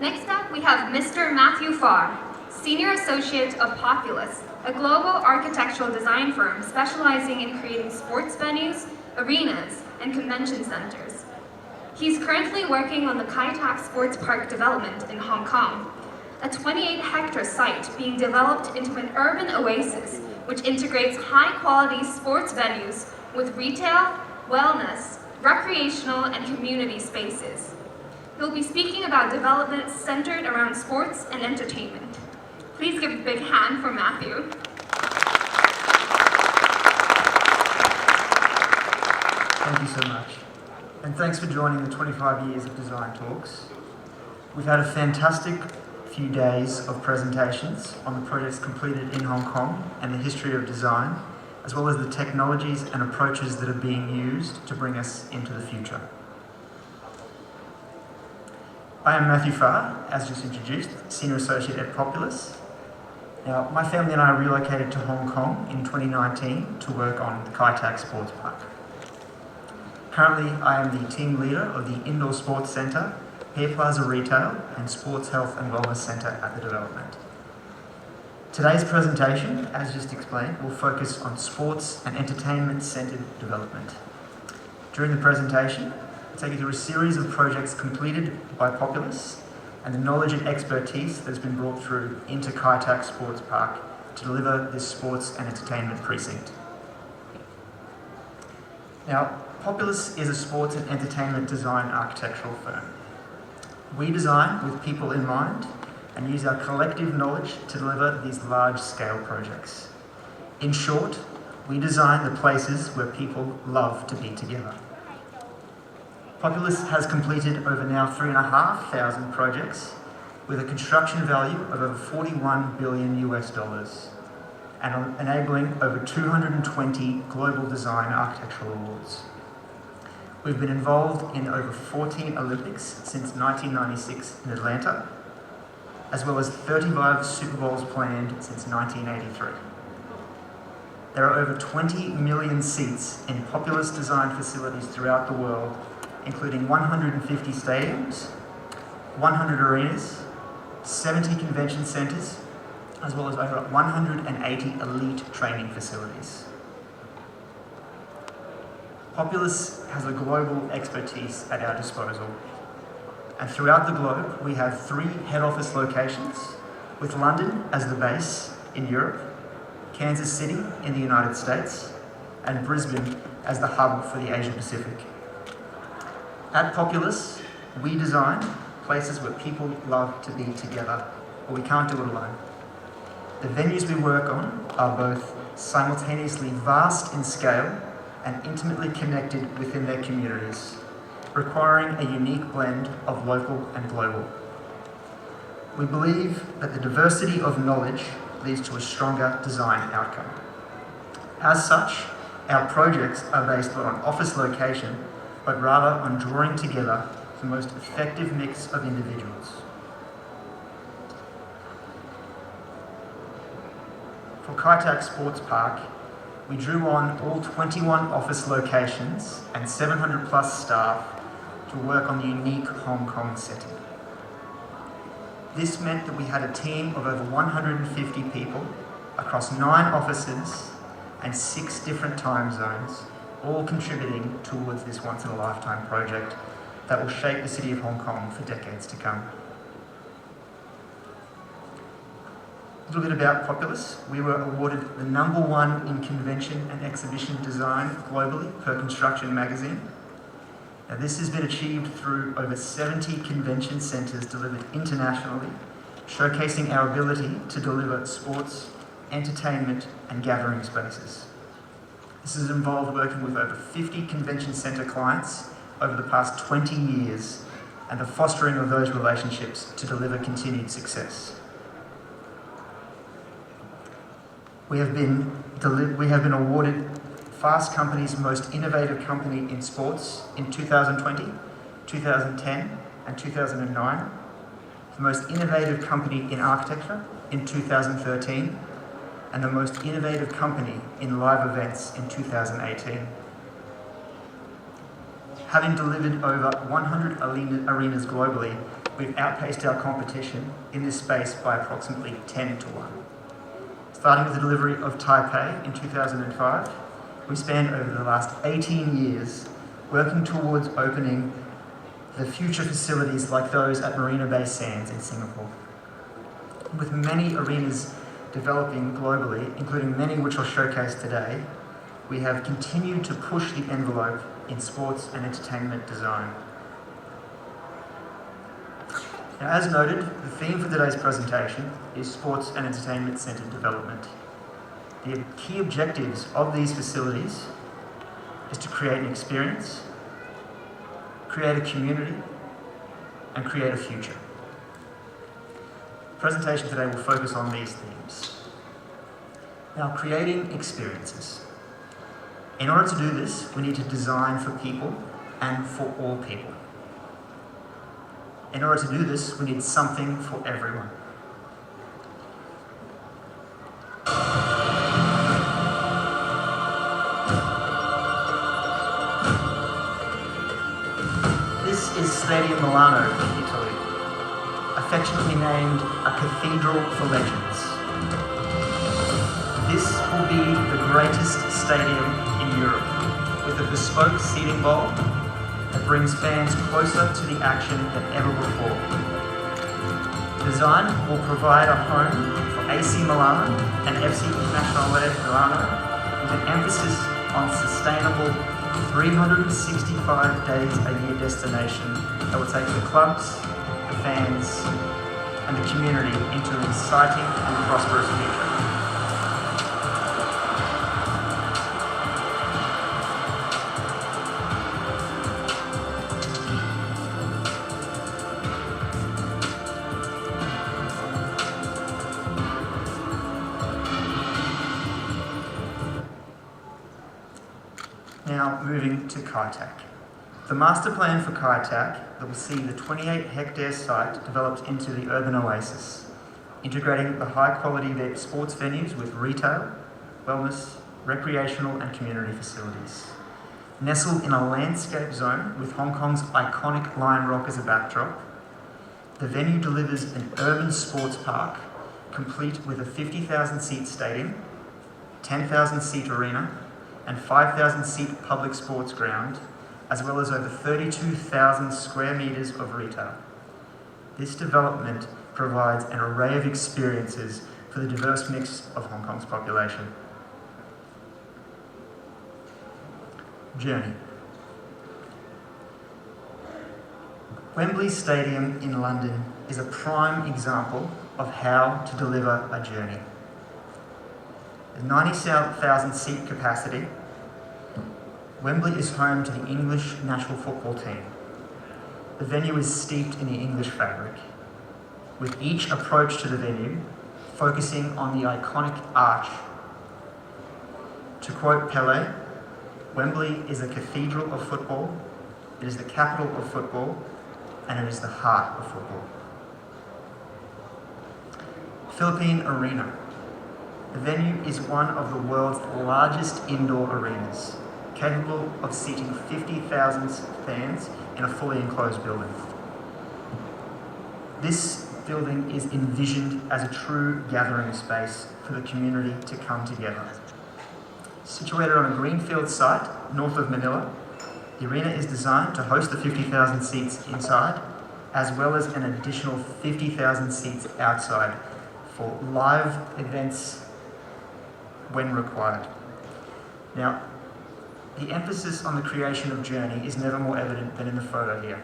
Next up, we have Mr. Matthew Farr, Senior Associate of Populous, a global architectural design firm specializing in creating sports venues, arenas, and convention centers. He's currently working on the Kai Tak Sports Park development in Hong Kong, a 28-hectare site being developed into an urban oasis which integrates high-quality sports venues with retail, wellness, recreational, and community spaces. He'll be speaking about developments centered around sports and entertainment. Please give a big hand for Matthew. Thank you so much. And thanks for joining the 25 Years of Design Talks. We've had a fantastic few days of presentations on the projects completed in Hong Kong and the history of design, as well as the technologies and approaches that are being used to bring us into the future. I am Matthew Farr, as just introduced, Senior Associate at Populous. Now, my family and I relocated to Hong Kong in 2019 to work on the Kai Tak Sports Park. Currently, I am the team leader of the Indoor Sports Centre, Pier Plaza Retail and Sports Health and Wellness Centre at the development. Today's presentation, as just explained, will focus on sports and entertainment-centred development. During the presentation, I'll take you through a series of projects completed by Populous and the knowledge and expertise that has been brought through into Kai Tak Sports Park to deliver this sports and entertainment precinct. Now, Populous is a sports and entertainment design architectural firm. We design with people in mind and use our collective knowledge to deliver these large-scale projects. In short, we design the places where people love to be together. Populous has completed over now 3,500 projects with a construction value of over $41 billion and enabling over 220 global design architectural awards. We've been involved in over 14 Olympics since 1996 in Atlanta, as well as 35 Super Bowls planned since 1983. There are over 20 million seats in Populous design facilities throughout the world, including 150 stadiums, 100 arenas, 70 convention centres, as well as over 180 elite training facilities. Populous has a global expertise at our disposal, and throughout the globe we have 3 head office locations, with London as the base in Europe, Kansas City in the United States, and Brisbane as the hub for the Asia Pacific. At Populous, we design places where people love to be together, but we can't do it alone. The venues we work on are both simultaneously vast in scale and intimately connected within their communities, requiring a unique blend of local and global. We believe that the diversity of knowledge leads to a stronger design outcome. As such, our projects are based not on office location, but rather on drawing together the most effective mix of individuals. For Kai Tak Sports Park, we drew on all 21 office locations and 700 plus staff to work on the unique Hong Kong setting. This meant that we had a team of over 150 people across 9 offices and 6 different time zones, all contributing towards this once-in-a-lifetime project that will shape the city of Hong Kong for decades to come. A little bit about Populous. We were awarded the #1 in convention and exhibition design globally per Construction magazine. Now, this has been achieved through over 70 convention centres delivered internationally, showcasing our ability to deliver sports, entertainment and gathering spaces. This has involved working with over 50 convention centre clients over the past 20 years and the fostering of those relationships to deliver continued success. We have been awarded Fast Company's Most Innovative Company in Sports in 2020, 2010 and 2009, the Most Innovative Company in Architecture in 2013, and the Most Innovative Company in Live Events in 2018. Having delivered over 100 arenas globally, we've outpaced our competition in this space by approximately 10 to 1. Starting with the delivery of Taipei in 2005, we spent over the last 18 years working towards opening the future facilities like those at Marina Bay Sands in Singapore. With many arenas developing globally, including many which I'll showcase today, we have continued to push the envelope in sports and entertainment design. Now, as noted, the theme for today's presentation is sports and entertainment centre development. The key objectives of these facilities is to create an experience, create a community, and create a future. The presentation today will focus on these themes. Now, creating experiences. In order to do this, we need to design for people and for all people. In order to do this, we need something for everyone. This is Stadium Milano in Italy, affectionately named a cathedral for legends. This will be the greatest stadium in Europe, with a bespoke seating bowl that brings fans closer to the action than ever before. Design will provide a home for AC Milan and FC Nazionale Milano, with an emphasis on sustainable 365 days a year destination that will take the clubs, the fans, and the community into an exciting and prosperous future. Now moving to Kai Tak. The master plan for Kai Tak that will see the 28-hectare site developed into the urban oasis, integrating the high-quality sports venues with retail, wellness, recreational and community facilities. Nestled in a landscape zone with Hong Kong's iconic Lion Rock as a backdrop, the venue delivers an urban sports park complete with a 50,000-seat stadium, 10,000-seat arena, and 5,000-seat public sports ground, as well as over 32,000 square metres of retail. This development provides an array of experiences for the diverse mix of Hong Kong's population. Journey. Wembley Stadium in London is a prime example of how to deliver a journey. With 90,000 seat capacity, Wembley is home to the English national football team. The venue is steeped in the English fabric, with each approach to the venue focusing on the iconic arch. To quote Pelé, Wembley is a cathedral of football, it is the capital of football, and it is the heart of football. Philippine Arena. The venue is one of the world's largest indoor arenas, capable of seating 50,000 fans in a fully enclosed building. This building is envisioned as a true gathering space for the community to come together. Situated on a greenfield site north of Manila, the arena is designed to host the 50,000 seats inside, as well as an additional 50,000 seats outside for live events when required. Now, the emphasis on the creation of journey is never more evident than in the photo here.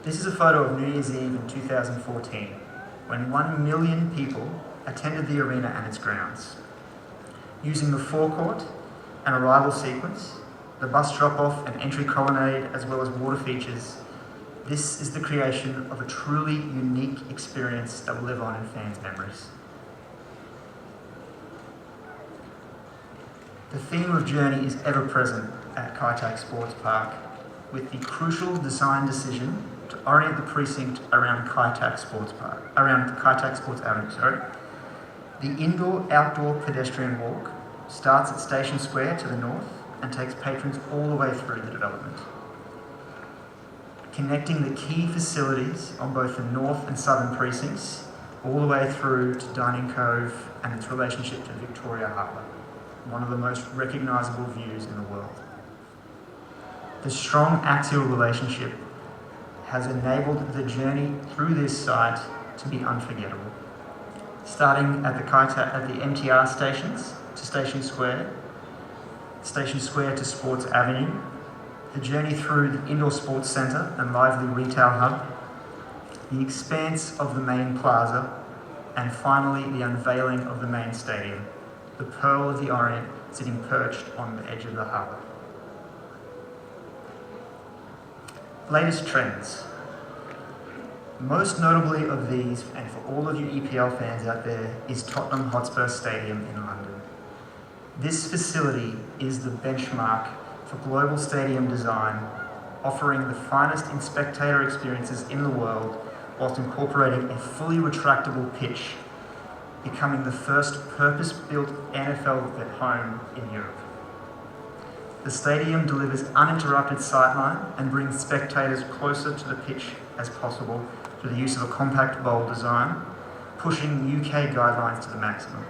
This is a photo of New Year's Eve in 2014, when 1 million people attended the arena and its grounds. Using the forecourt and arrival sequence, the bus drop-off and entry colonnade, as well as water features, this is the creation of a truly unique experience that will live on in fans' memories. The theme of journey is ever present at Kai Tak Sports Park, with the crucial design decision to orient the precinct around Kai Tak Sports Avenue. The indoor-outdoor pedestrian walk starts at Station Square to the north and takes patrons all the way through the development. connecting the key facilities on both the north and southern precincts, all the way through to Dining Cove and its relationship to Victoria Harbour, one of the most recognisable views in the world. The strong axial relationship has enabled the journey through this site to be unforgettable. Starting at the MTR stations to Station Square to Sports Avenue, the journey through the Indoor Sports Centre and lively retail hub, the expanse of the main plaza, and finally the unveiling of the main stadium, the Pearl of the Orient sitting perched on the edge of the harbour. Latest trends. Most notably of these, and for all of you EPL fans out there, is Tottenham Hotspur Stadium in London. This facility is the benchmark for global stadium design, offering the finest in spectator experiences in the world whilst incorporating a fully retractable pitch, becoming the first purpose-built NFL at home in Europe. The stadium delivers uninterrupted sightline and brings spectators closer to the pitch as possible through the use of a compact bowl design, pushing UK guidelines to the maximum.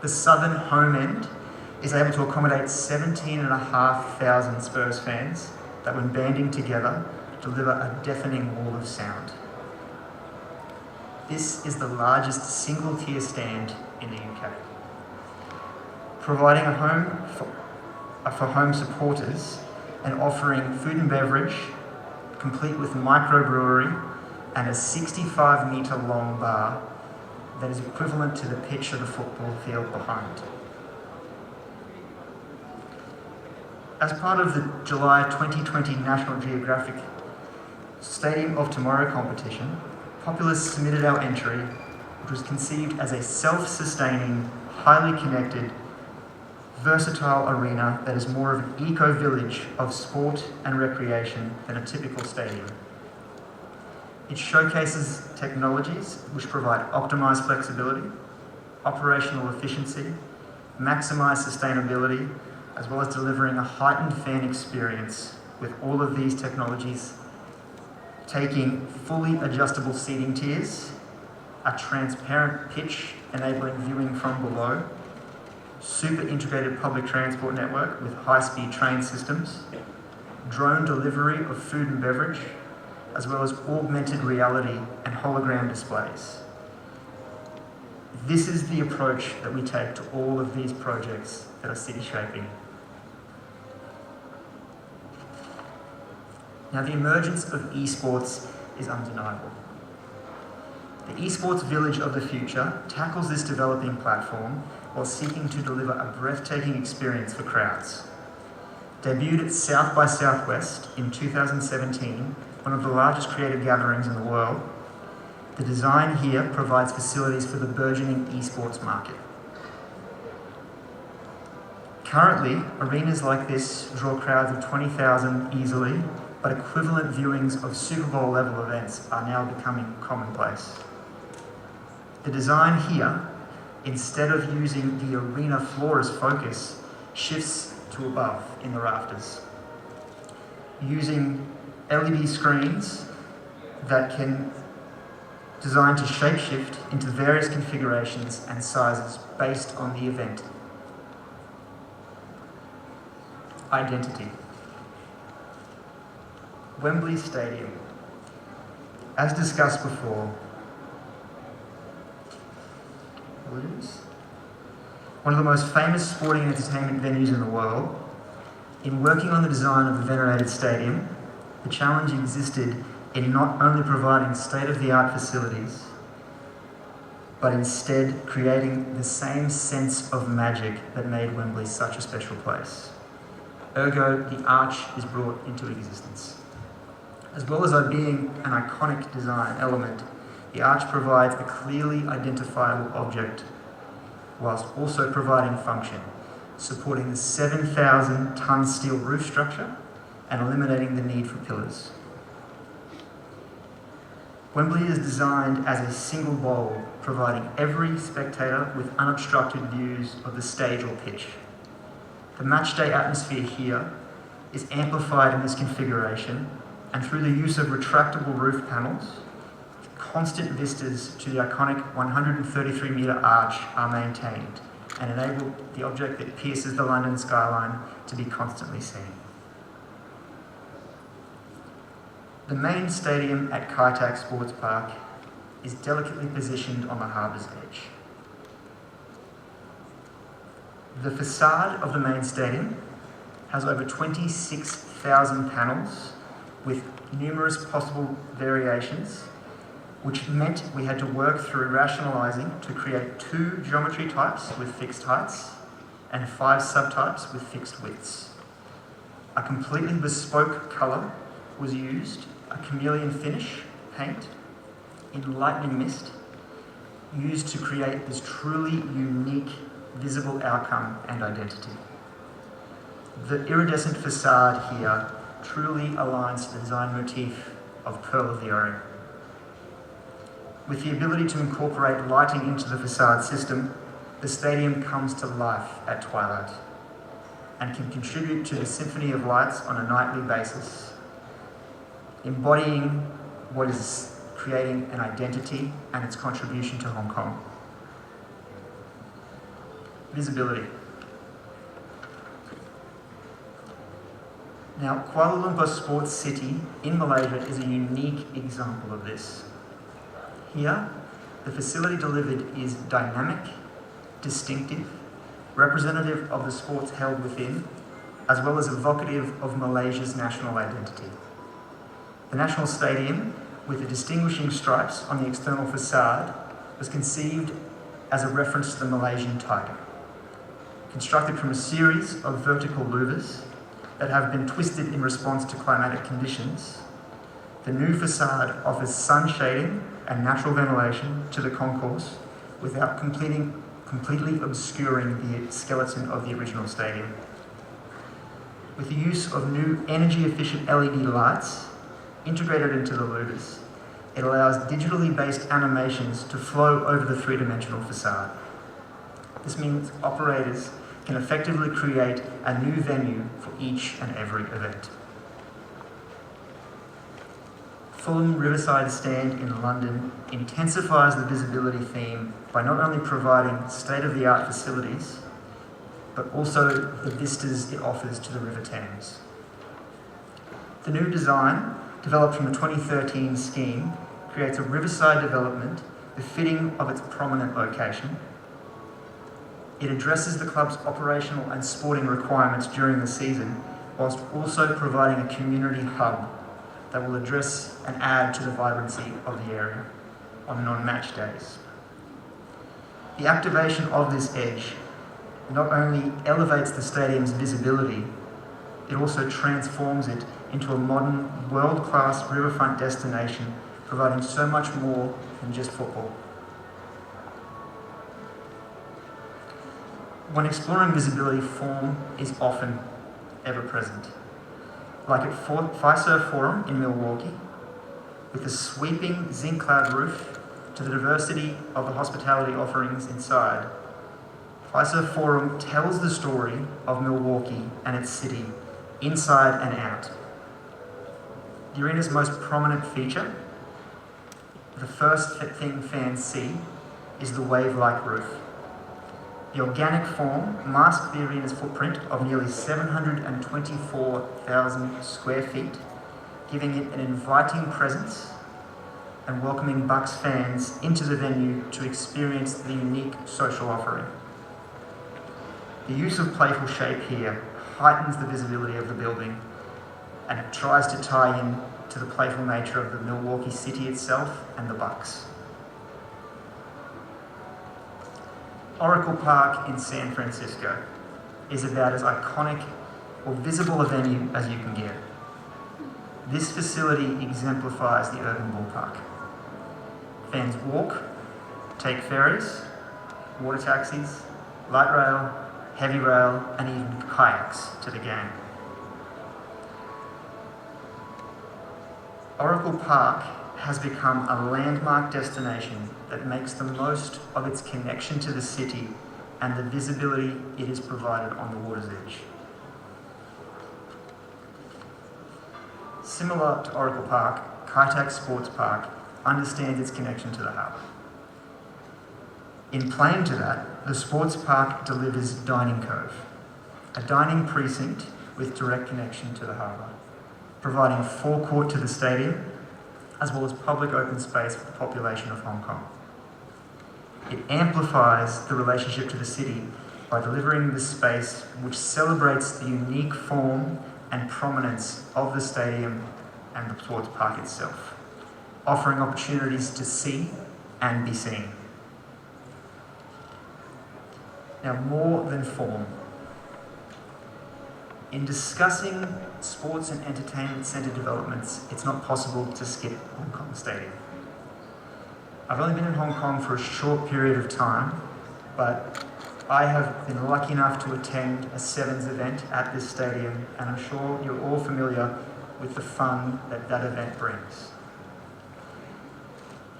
The southern home end is able to accommodate 17,500 Spurs fans that, when banding together, deliver a deafening wall of sound. This is the largest single-tier stand in the UK, providing a home for home supporters and offering food and beverage, complete with microbrewery and a 65-metre long bar that is equivalent to the pitch of the football field behind. As part of the July 2020 National Geographic Stadium of Tomorrow competition, Populous submitted our entry, which was conceived as a self-sustaining, highly connected, versatile arena that is more of an eco-village of sport and recreation than a typical stadium. It showcases technologies which provide optimised flexibility, operational efficiency, maximised sustainability, as well as delivering a heightened fan experience with all of these technologies taking fully adjustable seating tiers, a transparent pitch enabling viewing from below, super integrated public transport network with high-speed train systems, drone delivery of food and beverage, as well as augmented reality and hologram displays. This is the approach that we take to all of these projects that are city shaping. Now, the emergence of esports is undeniable. The esports village of the future tackles this developing platform while seeking to deliver a breathtaking experience for crowds. Debuted at South by Southwest in 2017, one of the largest creative gatherings in the world, the design here provides facilities for the burgeoning esports market. Currently, arenas like this draw crowds of 20,000 easily, but equivalent viewings of Super Bowl level events are now becoming commonplace. The design here, instead of using the arena floor as focus, shifts to above in the rafters, using LED screens that can designed to shapeshift into various configurations and sizes based on the event. Identity. Wembley Stadium. As discussed before, one of the most famous sporting and entertainment venues in the world. In working on the design of the venerated stadium, the challenge existed in not only providing state-of-the-art facilities, but instead creating the same sense of magic that made Wembley such a special place. Ergo, the arch is brought into existence. As well as being an iconic design element, the arch provides a clearly identifiable object, whilst also providing function, supporting the 7,000-ton steel roof structure and eliminating the need for pillars. Wembley is designed as a single bowl, providing every spectator with unobstructed views of the stage or pitch. The matchday atmosphere here is amplified in this configuration and through the use of retractable roof panels, constant vistas to the iconic 133-metre arch are maintained and enable the object that pierces the London skyline to be constantly seen. The main stadium at Kaitak Sports Park is delicately positioned on the harbour's edge. The facade of the main stadium has over 26,000 panels with numerous possible variations, which meant we had to work through rationalising to create 2 geometry types with fixed heights and 5 subtypes with fixed widths. A completely bespoke colour was used, a chameleon finish paint in lightning mist, used to create this truly unique visible outcome and identity. The iridescent facade here truly aligns to the design motif of Pearl of the Orient. With the ability to incorporate lighting into the facade system, the stadium comes to life at twilight and can contribute to the symphony of lights on a nightly basis, embodying what is creating an identity and its contribution to Hong Kong. Visibility. Now, Kuala Lumpur Sports City in Malaysia is a unique example of this. Here, the facility delivered is dynamic, distinctive, representative of the sports held within, as well as evocative of Malaysia's national identity. The National Stadium, with the distinguishing stripes on the external facade, was conceived as a reference to the Malaysian tiger. Constructed from a series of vertical louvers that have been twisted in response to climatic conditions, the new facade offers sun shading and natural ventilation to the concourse without completely obscuring the skeleton of the original stadium. With the use of new energy-efficient LED lights integrated into the louvers, it allows digitally based animations to flow over the three-dimensional facade. This means operators can effectively create a new venue for each and every event. Fulham Riverside Stand in London intensifies the visibility theme by not only providing state-of-the-art facilities, but also the vistas it offers to the River Thames. The new design, developed from the 2013 scheme, creates a riverside development befitting of its prominent location. It addresses the club's operational and sporting requirements during the season, whilst also providing a community hub that will address and add to the vibrancy of the area on non-match days. The activation of this edge not only elevates the stadium's visibility, it also transforms it into a modern, world-class riverfront destination, providing so much more than just football. When exploring visibility, form is often ever present. Like at Farr Forum in Milwaukee, with a sweeping zinc-clad roof to the diversity of the hospitality offerings inside, Farr Forum tells the story of Milwaukee and its city, inside and out. The arena's most prominent feature, the first thing fans see, is the wave-like roof. The organic form masks the arena's footprint of nearly 724,000 square feet, giving it an inviting presence and welcoming Bucks fans into the venue to experience the unique social offering. The use of playful shape here heightens the visibility of the building, and it tries to tie in to the playful nature of the Milwaukee city itself and the Bucks. Oracle Park in San Francisco is about as iconic or visible a venue as you can get. This facility exemplifies the urban ballpark. Fans walk, take ferries, water taxis, light rail, heavy rail, and even kayaks to the game. Oracle Park has become a landmark destination that makes the most of its connection to the city and the visibility it has provided on the water's edge. Similar to Oracle Park, Kai Tak Sports Park understands its connection to the harbour. In playing to that, the sports park delivers Dining Cove, a dining precinct with direct connection to the harbour, providing a forecourt to the stadium, as well as public open space for the population of Hong Kong. It amplifies the relationship to the city by delivering the space which celebrates the unique form and prominence of the stadium and the sports park itself, offering opportunities to see and be seen. Now, more than form. In discussing sports and entertainment centre developments, it's not possible to skip Hong Kong Stadium. I've only been in Hong Kong for a short period of time, but I have been lucky enough to attend a Sevens event at this stadium, and I'm sure you're all familiar with the fun that that event brings.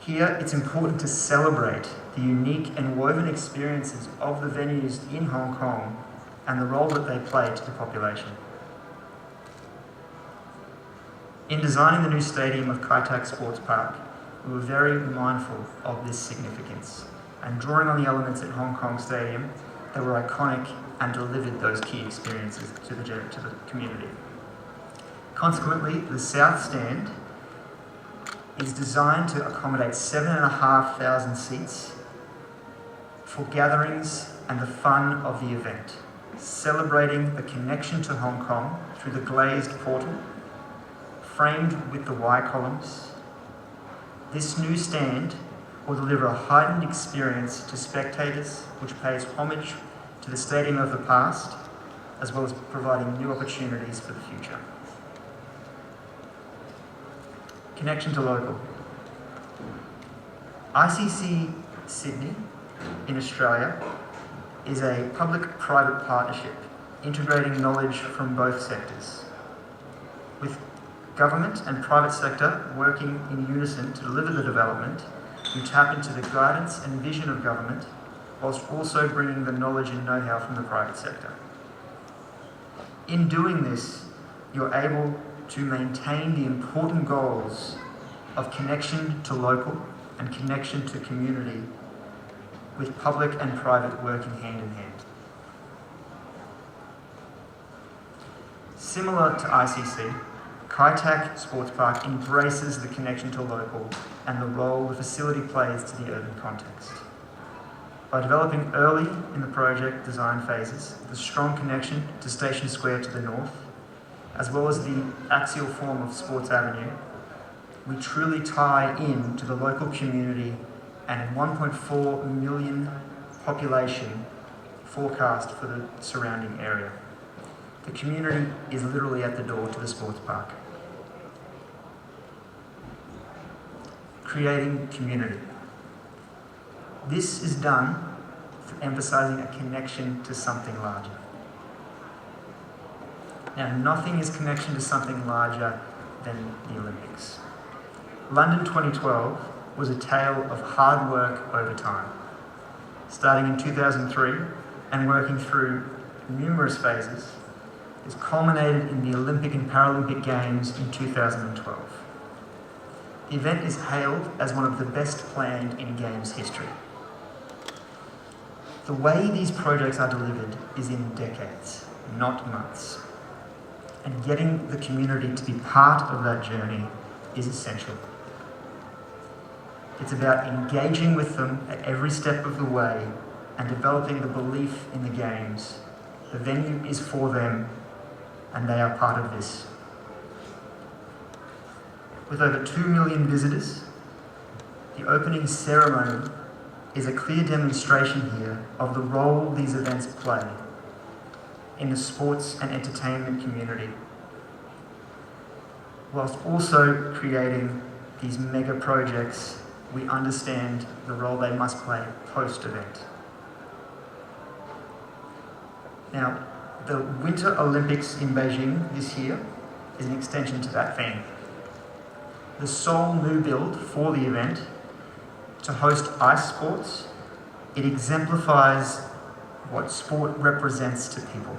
Here, it's important to celebrate the unique and woven experiences of the venues in Hong Kong and the role that they play to the population. In designing the new stadium of Kai Tak Sports Park, we were very mindful of this significance and drawing on the elements at Hong Kong Stadium that were iconic and delivered those key experiences to the community. Consequently, the South Stand is designed to accommodate 7,500 seats for gatherings and the fun of the event, celebrating the connection to Hong Kong through the glazed portal, framed with the Y columns. This new stand will deliver a heightened experience to spectators, which pays homage to the stadium of the past, as well as providing new opportunities for the future. Connection to local. ICC Sydney in Australia is a public-private partnership integrating knowledge from both sectors, with government and private sector working in unison to deliver the development. We tap into the guidance and vision of government whilst also bringing the knowledge and know-how from the private sector. In doing this, you're able to maintain the important goals of connection to local and connection to community, with public and private working hand in hand. Similar to ICC, Kai Tak Sports Park embraces the connection to local and the role the facility plays to the urban context. By developing early in the project design phases, the strong connection to Station Square to the north, as well as the axial form of Sports Avenue, we truly tie in to the local community and 1.4 million population forecast for the surrounding area. The community is literally at the door to the sports park. Creating community. This is done through emphasising a connection to something larger. Now, nothing is connection to something larger than the Olympics. London 2012 was a tale of hard work over time, starting in 2003 and working through numerous phases. It's culminated in the Olympic and Paralympic Games in 2012. The event is hailed as one of the best planned in Games history. The way these projects are delivered is in decades, not months. And getting the community to be part of that journey is essential. It's about engaging with them at every step of the way and developing the belief in the Games. The venue is for them, and they are part of this. With over 2 million visitors, the opening ceremony is a clear demonstration here of the role these events play in the sports and entertainment community, whilst also creating these mega projects. We understand the role they must play post-event. Now, the Winter Olympics in Beijing this year is an extension to that theme. The sole new build for the event to host ice sports, it exemplifies what sport represents to people.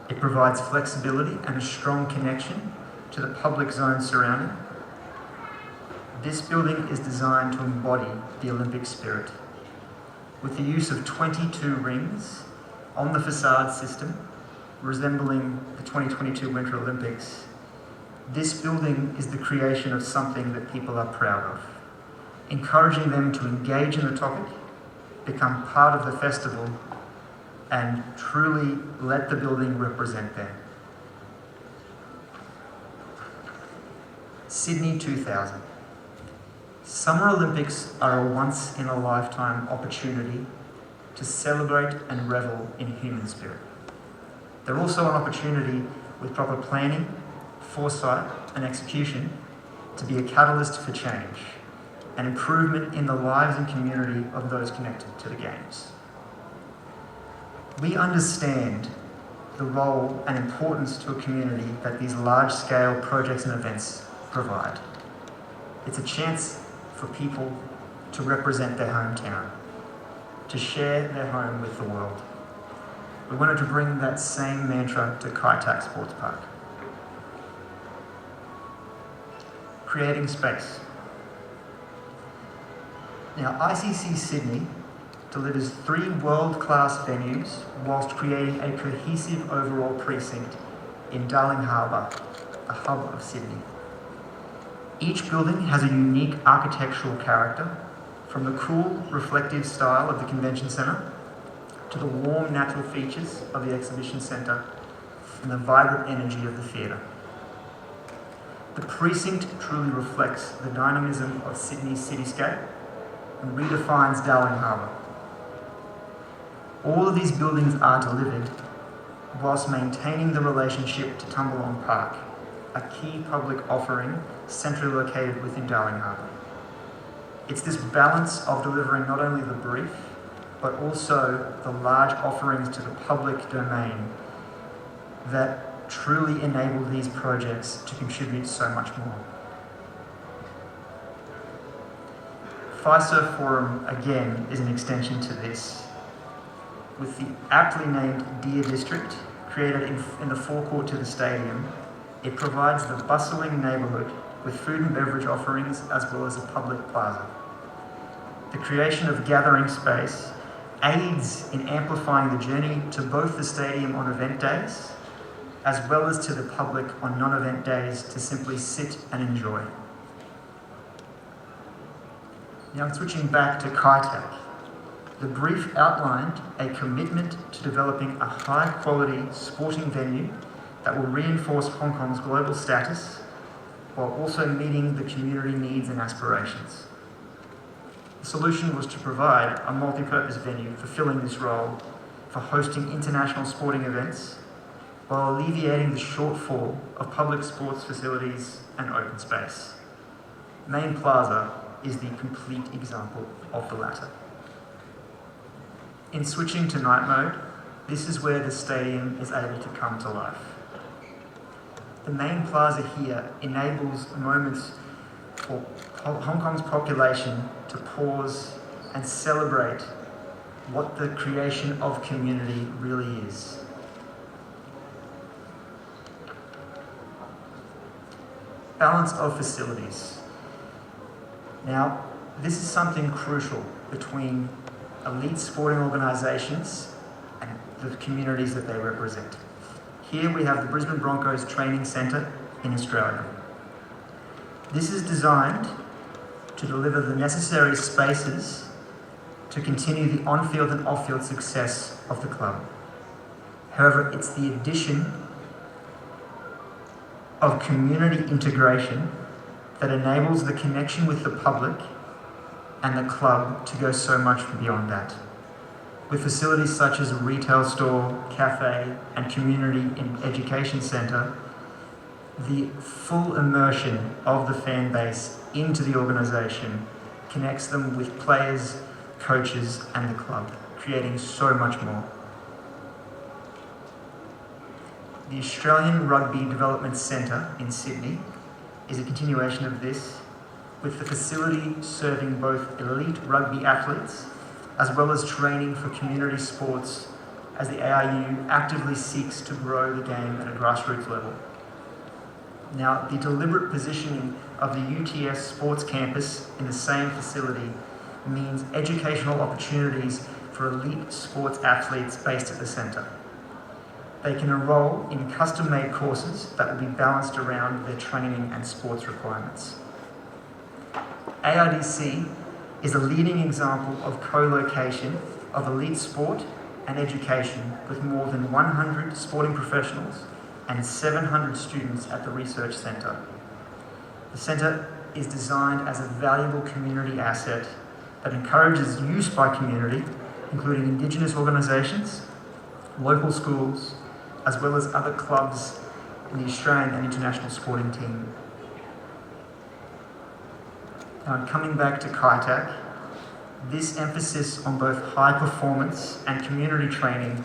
It provides flexibility and a strong connection to the public zone surrounding. This building is designed to embody the Olympic spirit, with the use of 22 rings on the facade system, resembling the 2022 Winter Olympics. This building is the creation of something that people are proud of, encouraging them to engage in the topic, become part of the festival, and truly let the building represent them. Sydney 2000. Summer Olympics are a once-in-a-lifetime opportunity to celebrate and revel in human spirit. They're also an opportunity, with proper planning, foresight and execution, to be a catalyst for change and improvement in the lives and community of those connected to the Games. We understand the role and importance to a community that these large-scale projects and events provide. It's a chance for people to represent their hometown, to share their home with the world. We wanted to bring that same mantra to Kai Tak Sports Park. Creating space. Now, ICC Sydney delivers 3 world-class venues whilst creating a cohesive overall precinct in Darling Harbour, the hub of Sydney. Each building has a unique architectural character, from the cool, reflective style of the convention centre to the warm, natural features of the exhibition centre and the vibrant energy of the theatre. The precinct truly reflects the dynamism of Sydney's cityscape and redefines Darling Harbour. All of these buildings are delivered whilst maintaining the relationship to Tumbalong Park, a key public offering centrally located within Darling Harbour. It's this balance of delivering not only the brief, but also the large offerings to the public domain that truly enable these projects to contribute so much more. FISA Forum, again, is an extension to this, with the aptly named Deer District, created in the forecourt to the stadium. It provides the bustling neighbourhood with food and beverage offerings as well as a public plaza. The creation of gathering space aids in amplifying the journey to both the stadium on event days, as well as to the public on non-event days to simply sit and enjoy. Now, switching back to Kai Tak, the brief outlined a commitment to developing a high-quality sporting venue that will reinforce Hong Kong's global status while also meeting the community needs and aspirations. The solution was to provide a multi-purpose venue fulfilling this role for hosting international sporting events while alleviating the shortfall of public sports facilities and open space. Main Plaza is the complete example of the latter. In switching to night mode, this is where the stadium is able to come to life. The main plaza here enables moments for Hong Kong's population to pause and celebrate what the creation of community really is. Balance of facilities. Now, this is something crucial between elite sporting organisations and the communities that they represent. Here we have the Brisbane Broncos Training Centre in Australia. This is designed to deliver the necessary spaces to continue the on-field and off-field success of the club. However, it's the addition of community integration that enables the connection with the public and the club to go so much beyond that. With facilities such as a retail store, cafe, and community education centre, the full immersion of the fan base into the organisation connects them with players, coaches, and the club, creating so much more. The Australian Rugby Development Centre in Sydney is a continuation of this, with the facility serving both elite rugby athletes as well as training for community sports as the ARU actively seeks to grow the game at a grassroots level. Now, the deliberate positioning of the UTS Sports Campus in the same facility means educational opportunities for elite sports athletes based at the centre. They can enrol in custom-made courses that will be balanced around their training and sports requirements. ARDC is a leading example of co-location of elite sport and education with more than 100 sporting professionals and 700 students at the research centre. The centre is designed as a valuable community asset that encourages use by community, including Indigenous organisations, local schools, as well as other clubs in the Australian and international sporting team. Now, coming back to KITAC, this emphasis on both high performance and community training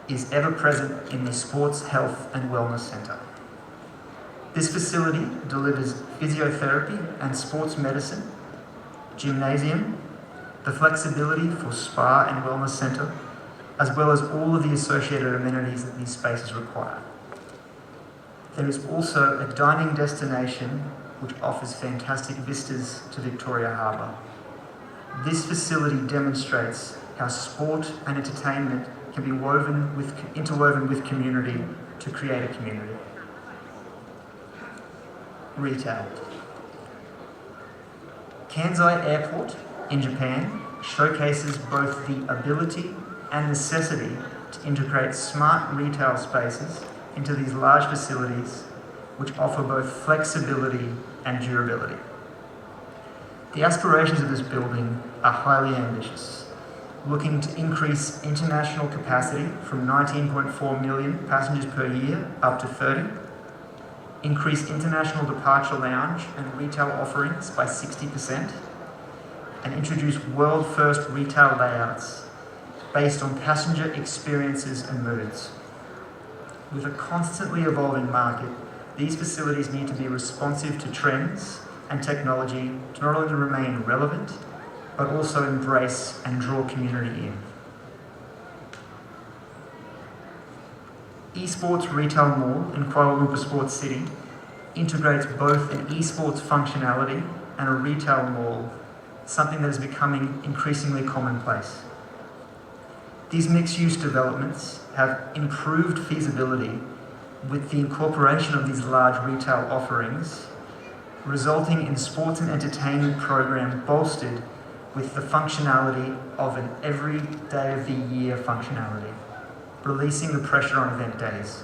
is ever present in the Sports Health and Wellness Centre. This facility delivers physiotherapy and sports medicine, gymnasium, the flexibility for spa and wellness centre, as well as all of the associated amenities that these spaces require. There is also a dining destination which offers fantastic vistas to Victoria Harbour. This facility demonstrates how sport and entertainment can be interwoven with community to create a community. Retail. Kansai Airport in Japan showcases both the ability and necessity to integrate smart retail spaces into these large facilities, which offer both flexibility and durability. The aspirations of this building are highly ambitious, looking to increase international capacity from 19.4 million passengers per year up to 30, increase international departure lounge and retail offerings by 60%, and introduce world-first retail layouts based on passenger experiences and moods. With a constantly evolving market, these facilities need to be responsive to trends and technology to not only remain relevant, but also embrace and draw community in. Esports Retail Mall in Kuala Lumpur Sports City integrates both an esports functionality and a retail mall, something that is becoming increasingly commonplace. These mixed-use developments have improved feasibility with the incorporation of these large retail offerings, resulting in sports and entertainment program bolstered with the functionality of an every day of the year functionality, releasing the pressure on event days.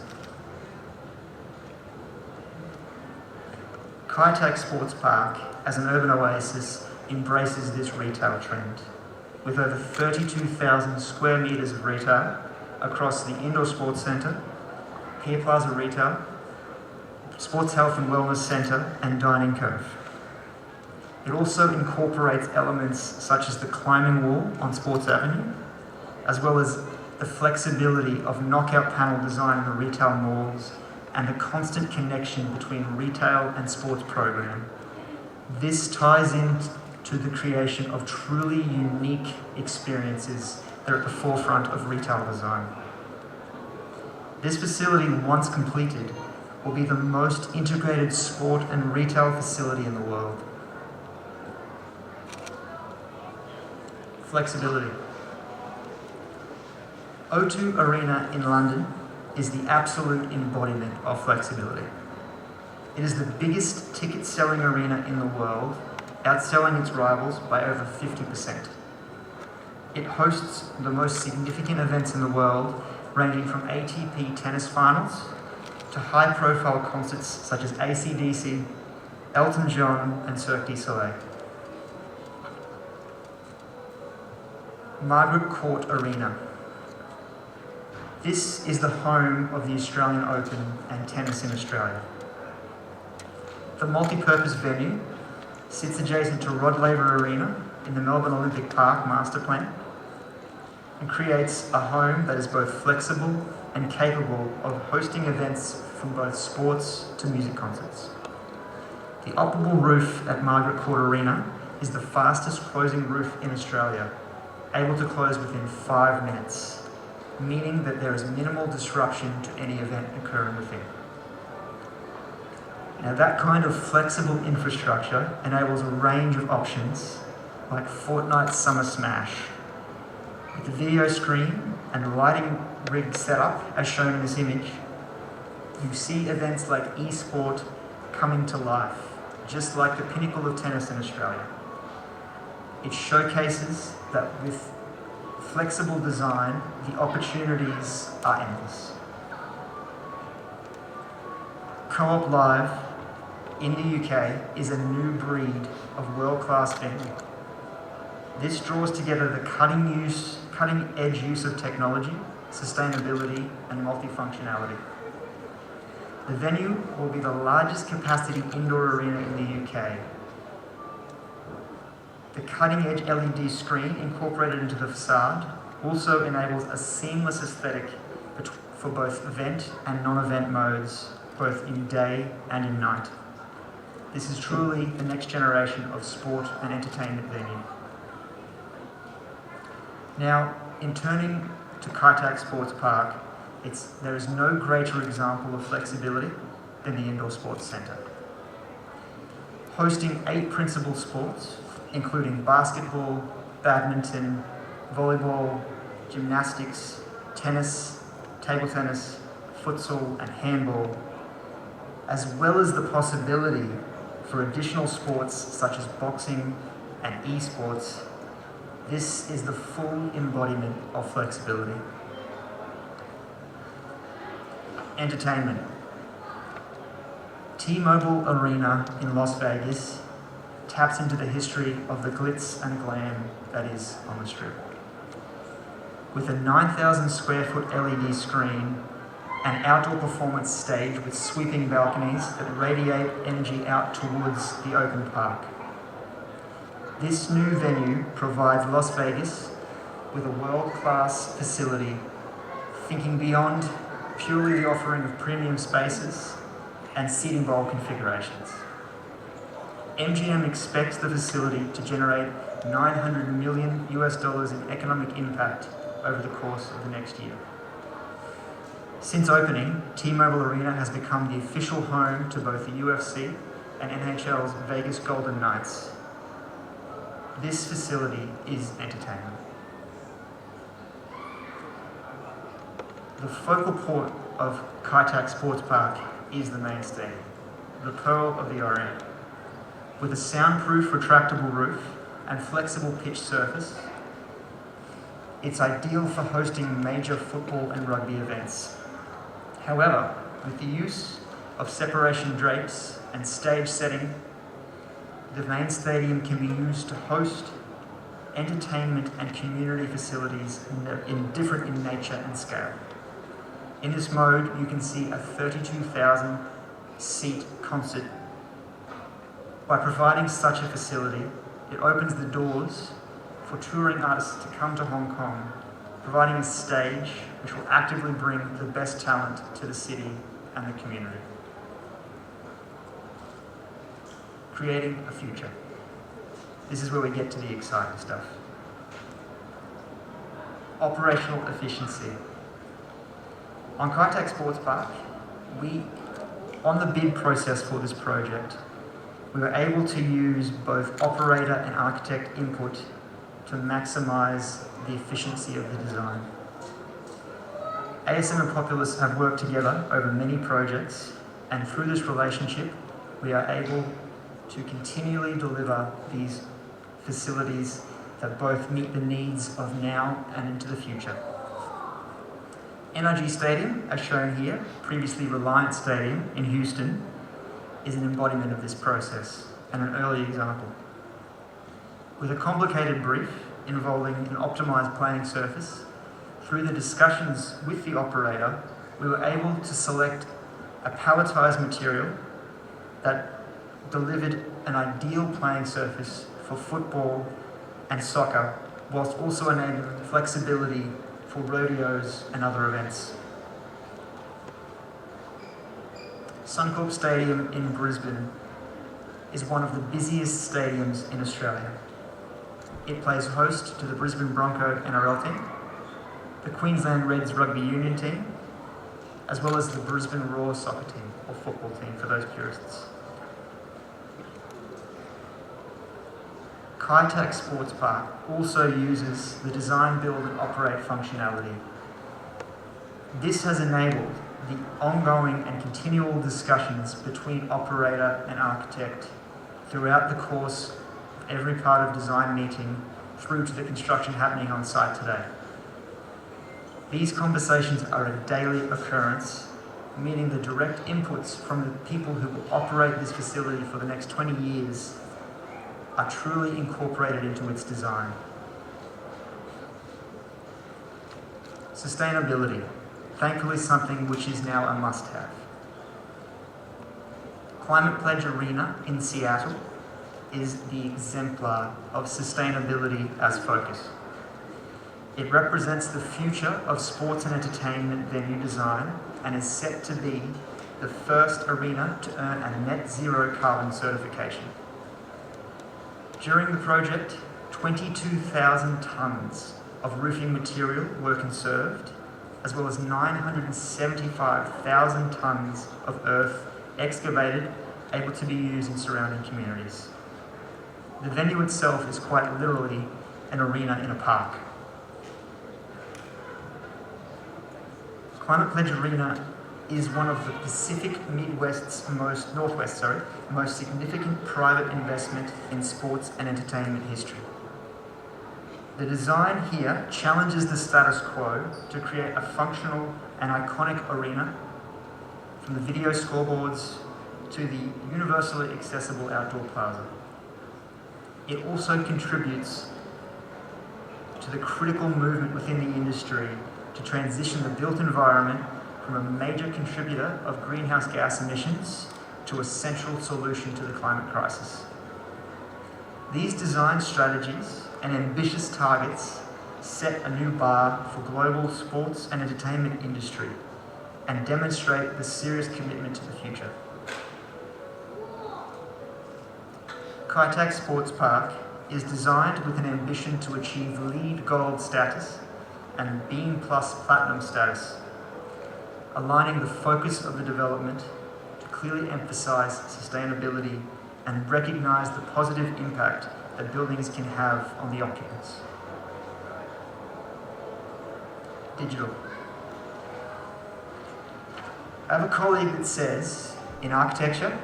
KITAC Sports Park, as an urban oasis, embraces this retail trend, with over 32,000 square metres of retail across the Indoor Sports Centre, Pier Plaza Retail, Sports Health and Wellness Centre, and Dining Cove. It also incorporates elements such as the climbing wall on Sports Avenue, as well as the flexibility of knockout panel design in the retail malls and the constant connection between retail and sports program. This ties in to the creation of truly unique experiences that are at the forefront of retail design. This facility, once completed, will be the most integrated sport and retail facility in the world. Flexibility. O2 Arena in London is the absolute embodiment of flexibility. It is the biggest ticket-selling arena in the world, outselling its rivals by over 50%. It hosts the most significant events in the world, ranging from ATP tennis finals to high-profile concerts such as AC/DC, Elton John, and Cirque du Soleil. Margaret Court Arena. This is the home of the Australian Open and tennis in Australia. The multi-purpose venue sits adjacent to Rod Laver Arena in the Melbourne Olympic Park master plan and creates a home that is both flexible and capable of hosting events from both sports to music concerts. The operable roof at Margaret Court Arena is the fastest closing roof in Australia, able to close within 5 minutes, meaning that there is minimal disruption to any event occurring within. Now that kind of flexible infrastructure enables a range of options like Fortnite Summer Smash. With the video screen and lighting rig setup as shown in this image, you see events like eSport coming to life, just like the pinnacle of tennis in Australia. It showcases that with flexible design, the opportunities are endless. Co-op Live in the UK is a new breed of world-class venue. This draws together the cutting-edge use of technology, sustainability, and multifunctionality. The venue will be the largest capacity indoor arena in the UK. The cutting-edge LED screen incorporated into the facade also enables a seamless aesthetic for both event and non-event modes, both in day and in night. This is truly the next generation of sport and entertainment venue. Now, in turning to Kaitak Sports Park, there is no greater example of flexibility than the Indoor Sports Centre. Hosting 8 principal sports, including basketball, badminton, volleyball, gymnastics, tennis, table tennis, futsal, and handball, as well as the possibility for additional sports such as boxing and esports. This is the full embodiment of flexibility. Entertainment. T-Mobile Arena in Las Vegas taps into the history of the glitz and glam that is on the Strip. With a 9,000 square foot LED screen, an outdoor performance stage with sweeping balconies that radiate energy out towards the open park. This new venue provides Las Vegas with a world-class facility, thinking beyond purely the offering of premium spaces and seating bowl configurations. MGM expects the facility to generate $900 million in economic impact over the course of the next year. Since opening, T-Mobile Arena has become the official home to both the UFC and NHL's Vegas Golden Knights. This facility is entertainment. The focal point of Kaitak Sports Park is the main stadium, the Pearl of the Orient. With a soundproof retractable roof and flexible pitch surface, it's ideal for hosting major football and rugby events. However, with the use of separation drapes and stage setting, the main stadium can be used to host entertainment and community facilities different in nature and scale. In this mode, you can see a 32,000 seat concert. By providing such a facility, it opens the doors for touring artists to come to Hong Kong, providing a stage which will actively bring the best talent to the city and the community. Creating a future. This is where we get to the exciting stuff. Operational efficiency. On Kaitak Sports Park, on the bid process for this project, we were able to use both operator and architect input to maximise the efficiency of the design. ASM and Populous have worked together over many projects, and through this relationship, we are able to continually deliver these facilities that both meet the needs of now and into the future. NRG Stadium, as shown here, previously Reliant Stadium in Houston, is an embodiment of this process and an early example. With a complicated brief involving an optimised playing surface, through the discussions with the operator, we were able to select a palletised material that delivered an ideal playing surface for football and soccer, whilst also enabling flexibility for rodeos and other events. Suncorp Stadium in Brisbane is one of the busiest stadiums in Australia. It plays host to the Brisbane Bronco NRL team, the Queensland Reds rugby union team, as well as the Brisbane Roar soccer team, or football team for those purists. Kayak Sports Park also uses the design, build and operate functionality. This has enabled the ongoing and continual discussions between operator and architect throughout the course of every part of design meeting through to the construction happening on site today. These conversations are a daily occurrence, meaning the direct inputs from the people who will operate this facility for the next 20 years are truly incorporated into its design. Sustainability, thankfully something which is now a must-have. Climate Pledge Arena in Seattle is the exemplar of sustainability as focus. It represents the future of sports and entertainment venue design and is set to be the first arena to earn a net zero carbon certification. During the project, 22,000 tonnes of roofing material were conserved, as well as 975,000 tonnes of earth excavated, able to be used in surrounding communities. The venue itself is quite literally an arena in a park. Climate Pledge Arena is one of the Pacific Northwest, most significant private investment in sports and entertainment history. The design here challenges the status quo to create a functional and iconic arena, from the video scoreboards to the universally accessible outdoor plaza. It also contributes to the critical movement within the industry to transition the built environment from a major contributor of greenhouse gas emissions to a central solution to the climate crisis. These design strategies and ambitious targets set a new bar for global sports and entertainment industry and demonstrate the serious commitment to the future. Kayak Sports Park is designed with an ambition to achieve LEED Gold status and Beam Plus Platinum status, aligning the focus of the development to clearly emphasize sustainability and recognize the positive impact that buildings can have on the occupants. Digital. I have a colleague that says, in architecture,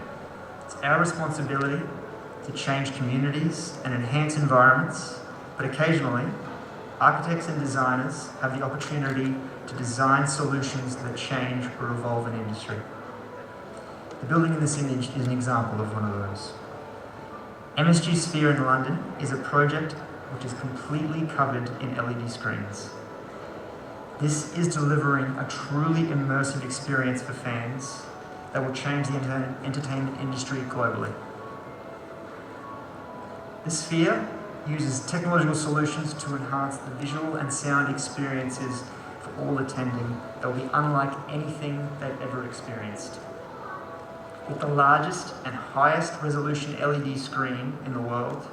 it's our responsibility to change communities and enhance environments, but occasionally, architects and designers have the opportunity to design solutions that change or evolve an industry. The building in this image is an example of one of those. MSG Sphere in London is a project which is completely covered in LED screens. This is delivering a truly immersive experience for fans that will change the entertainment industry globally. The Sphere uses technological solutions to enhance the visual and sound experiences for all attending that will be unlike anything they've ever experienced. With the largest and highest resolution LED screen in the world,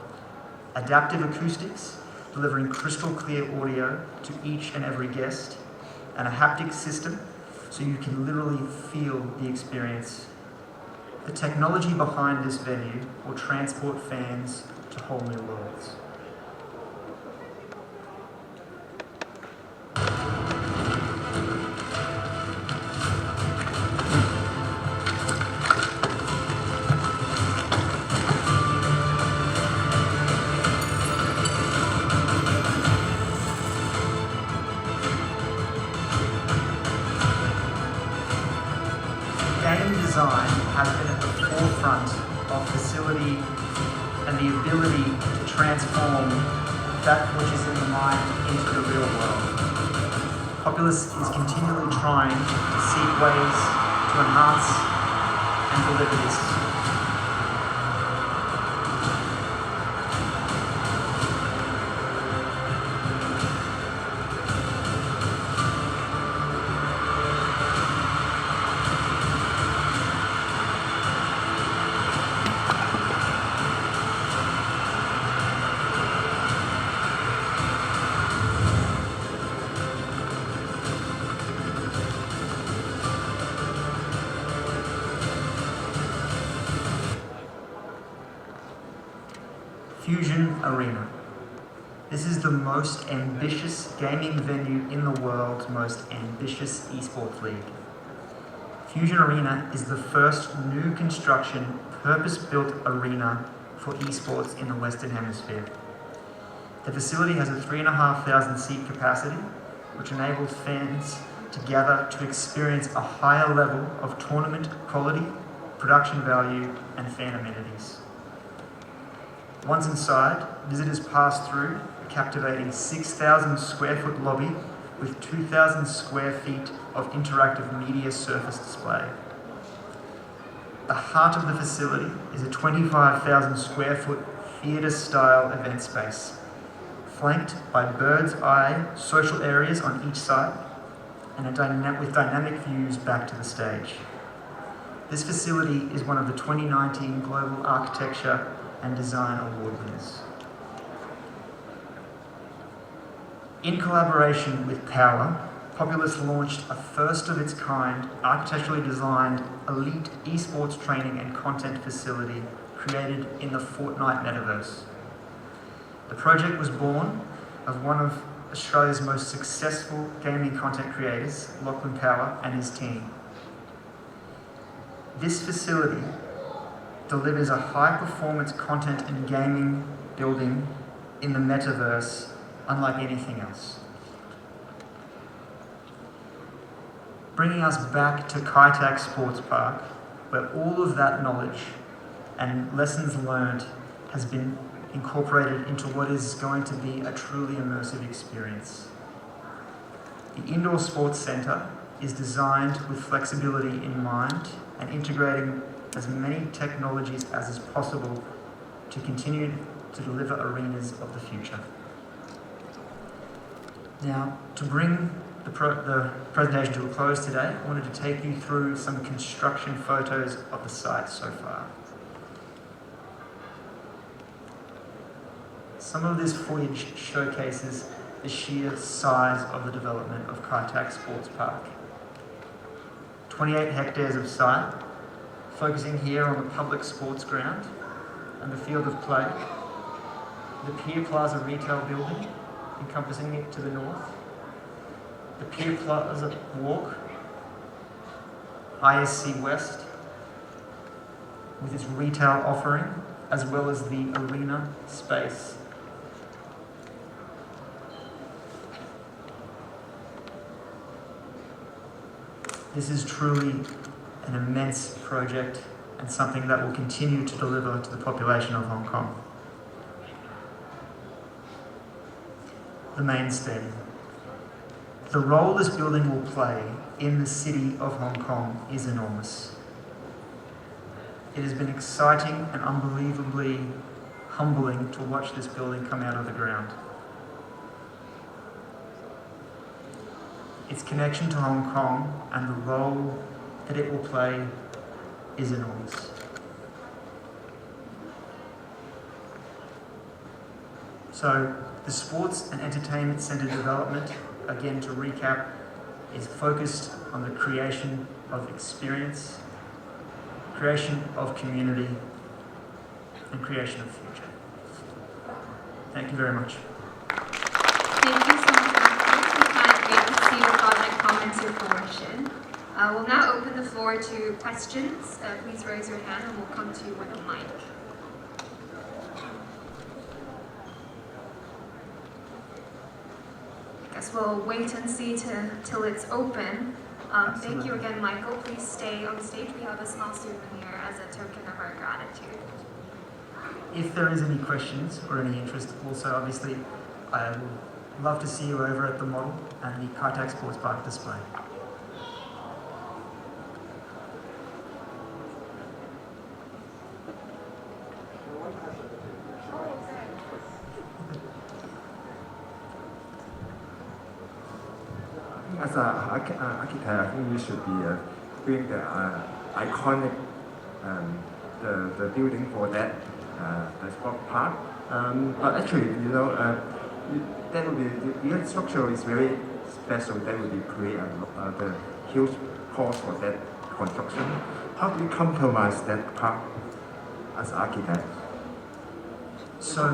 adaptive acoustics delivering crystal clear audio to each and every guest, and a haptic system so you can literally feel the experience. The technology behind this venue will transport fans to whole new worlds. Game design has been at the forefront of facility and the ability to transform that which is in the mind into the real world. Populous is continually trying to seek ways to enhance and deliver this. Fusion Arena. This is the most ambitious gaming venue in the world's most ambitious esports league. Fusion Arena is the first new construction, purpose-built arena for esports in the Western Hemisphere. The facility has a 3,500 seat capacity, which enables fans to gather to experience a higher level of tournament quality, production value, and fan amenities. Once inside, visitors pass through a captivating 6,000 square foot lobby with 2,000 square feet of interactive media surface display. The heart of the facility is a 25,000 square foot theatre-style event space, flanked by bird's eye social areas on each side and with dynamic views back to the stage. This facility is one of the 2019 Global Architecture and Design Award winners. In collaboration with Power, Populous launched a first-of-its-kind, architecturally designed, elite esports training and content facility created in the Fortnite metaverse. The project was born of one of Australia's most successful gaming content creators, Lachlan Power, and his team. This facility delivers a high-performance content and gaming building in the metaverse unlike anything else. Bringing us back to Kaitak Sports Park, where all of that knowledge and lessons learned has been incorporated into what is going to be a truly immersive experience. The Indoor Sports Centre is designed with flexibility in mind and integrating as many technologies as is possible to continue to deliver arenas of the future. Now, to bring the presentation to a close today, I wanted to take you through some construction photos of the site so far. Some of this footage showcases the sheer size of the development of Kaitak Sports Park. 28 hectares of site, focusing here on the public sports ground and the field of play, the Pier Plaza retail building encompassing it to the north, the Pier Plaza Walk, ISC West, with its retail offering, as well as the arena space. This is truly an immense project and something that will continue to deliver to the population of Hong Kong. The main stadium. The role this building will play in the city of Hong Kong is enormous. It has been exciting and unbelievably humbling to watch this building come out of the ground. Its connection to Hong Kong and the role that it will play is enormous. So, the Sports and Entertainment Centre development, again to recap, is focused on the creation of experience, creation of community, and creation of future. Thank you very much. Thank you so much, Matthew. We can't wait to see the project come into fruition. We'll now open the floor to questions. Please raise your hand and we'll come to you with a mic. I guess we'll wait and see till it's open. Thank you again, Michael. Please stay on stage. We have a small souvenir as a token of our gratitude. If there is any questions or any interest, also obviously, I would love to see you over at the model and the Kaitak Sports Park display. As an architect, I think we should be doing the iconic the building for that the sport park. But actually, that would be the structure is very special. That would be create the huge cost for that construction. How do you compromise that part as architect? So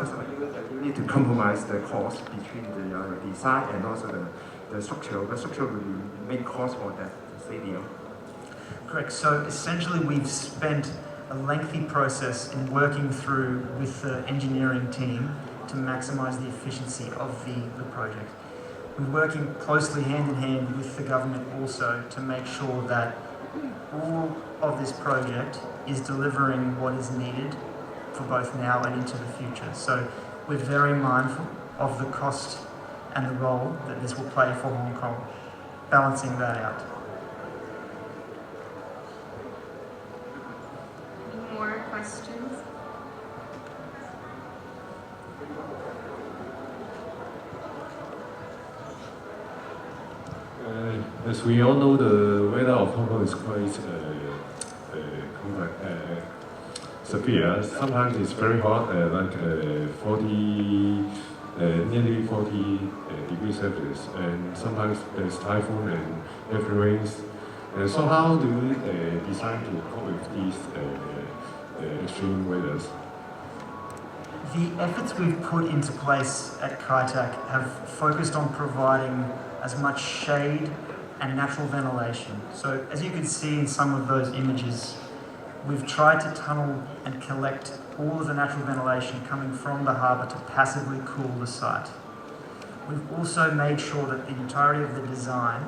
need to compromise the cost between the design and also the structure. The structure will be the main cost for that stadium. Correct. So essentially we've spent a lengthy process in working through with the engineering team to maximise the efficiency of the project. We're working closely hand in hand with the government also to make sure that all of this project is delivering what is needed for both now and into the future. So we're very mindful of the cost and the role that this will play for Hong Kong, balancing that out. Any more questions? As we all know, the weather of Hong Kong is quite severe. Sometimes it's very hot, like 40, nearly 40 degrees Celsius, and sometimes there's typhoon and heavy rains. So how do you decide to cope with these extreme weathers? The efforts we've put into place at Kai Tak have focused on providing as much shade and natural ventilation. So as you can see in some of those images, we've tried to tunnel and collect all of the natural ventilation coming from the harbour to passively cool the site. We've also made sure that the entirety of the design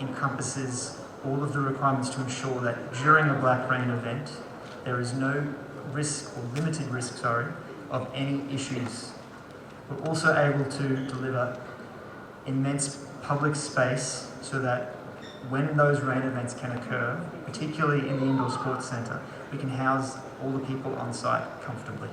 encompasses all of the requirements to ensure that during a black rain event, there is no risk, or limited risk, of any issues. We're also able to deliver immense public space so that when those rain events can occur, particularly in the indoor sports centre, we can house all the people on site comfortably.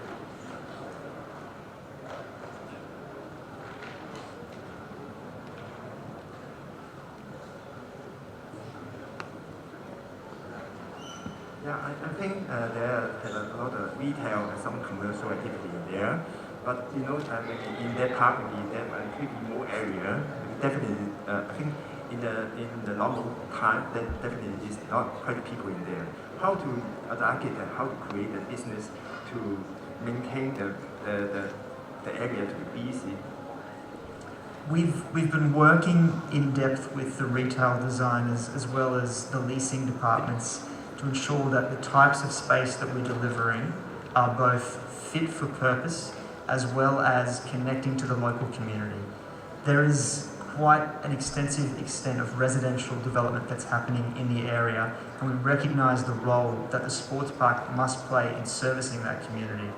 Yeah, I think there are a lot of retail and some commercial activity in there. But you know, maybe in that park, maybe there could be more area. Definitely, I think in the normal time, that definitely is not quite people in there. How to, as an architect, how to create a business to maintain the area to be busy? We've been working in depth with the retail designers as well as the leasing departments to ensure that the types of space that we're delivering are both fit for purpose as well as connecting to the local community. There is quite an extensive extent of residential development that's happening in the area, and we recognise the role that the sports park must play in servicing that community.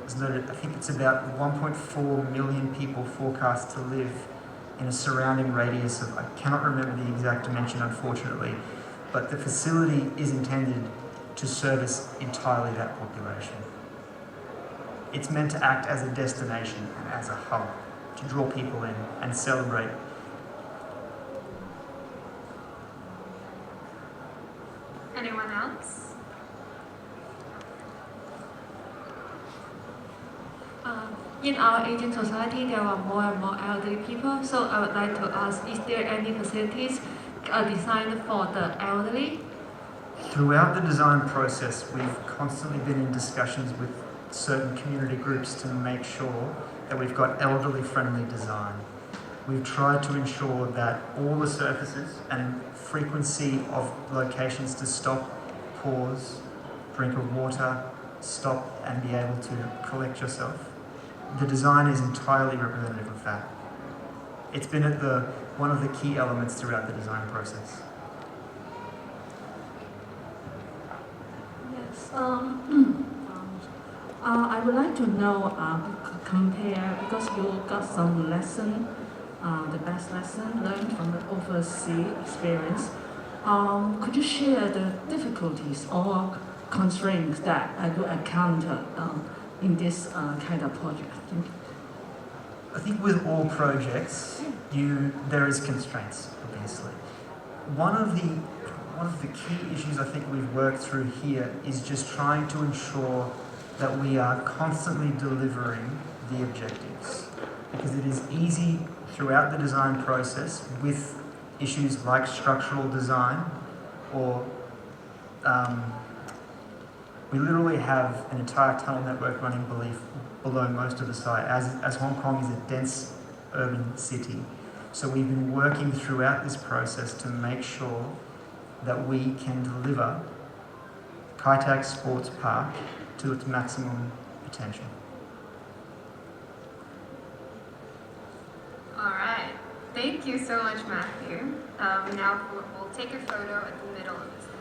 As noted, I think it's about 1.4 million people forecast to live in a surrounding radius of, I cannot remember the exact dimension unfortunately, but the facility is intended to service entirely that population. It's meant to act as a destination and as a hub to draw people in and celebrate. Anyone else? In our aging society, there are more and more elderly people. So I would like to ask, is there any facilities designed for the elderly? Throughout the design process, we've constantly been in discussions with certain community groups to make sure that we've got elderly-friendly design. We've tried to ensure that all the surfaces and frequency of locations to stop, pause, drink of water, stop and be able to collect yourself. The design is entirely representative of that. It's been at one of the key elements throughout the design process. Yes. I would like to know, compare, because you got some lesson, the best lesson learned from the overseas experience. Could you share the difficulties or constraints that you encountered in this kind of project? Thank you. I think with all projects, there is constraints, obviously. One of the key issues I think we've worked through here is just trying to ensure that we are constantly delivering the objectives. Because it is easy throughout the design process with issues like structural design or We literally have an entire tunnel network running below most of the site, as Hong Kong is a dense urban city. So we've been working throughout this process to make sure that we can deliver Kai Tak Sports Park to its maximum potential. All right. Thank you so much, Matthew. Now we'll take a photo at the middle of the stage.